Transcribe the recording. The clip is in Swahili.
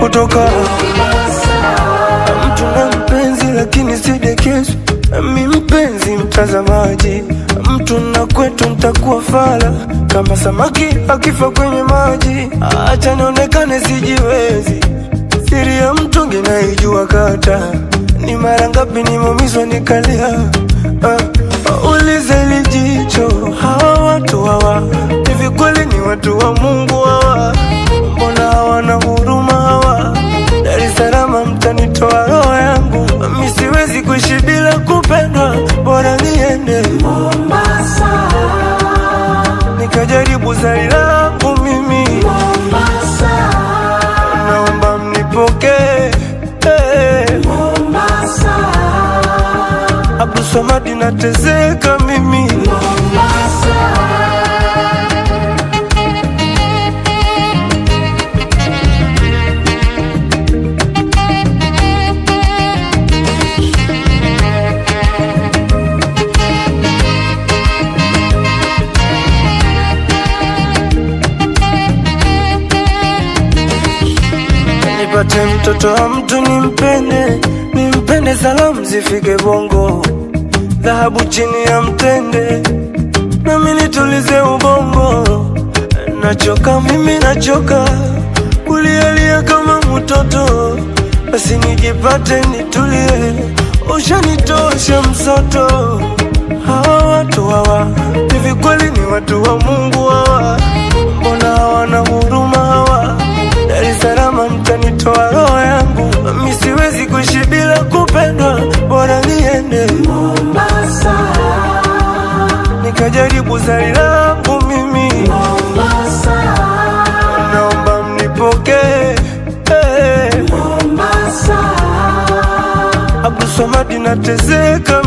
kutoka Mombasa. Mtu na mpenzi lakini sidekezo, mi mpenzi mtazamaji. Mtu na kwetu ntakuwa fala kama samaki akifa kwenye maji. Acha nionekane sijiwezi, siri ya mtungi naijua kata. Ni mara ngapi nimeumizwa nikalia. Ulize lijicho, hawa watu hawa hivi kweli ni watu wa Mungu hawa? Mbona hawana huruma hawa? Dar es Salaam mtanitoa roho yangu, mi siwezi kuishi bila kupendwa, bora niende Mombasa nikajaribu zari langu mimi Mombasa. Naomba mnipokee Mombasa. Abdul Samad natezeka mimi Mombasa. Nipate mtoto wa mtu nimpende, salamu zifike Bongo, dhahabu chini ya mtende, nami nitulize ubongo. Nachoka mimi nachoka kulialia kama mtoto, basi nijipate nitulie, ushanitosha msoto. Hawa watu hawa hivi kweli ni watu wa Mungu hawa? Mbona hawana huruma hawa? Dar es Salaam mtanitoa roho yangu, mi siwezi kuishi bila kupendwa, bora niende Mombasa nikajaribu zari langu mimi Mombasa. Naomba mnipokee Mombasa. Abdul Samad natezeka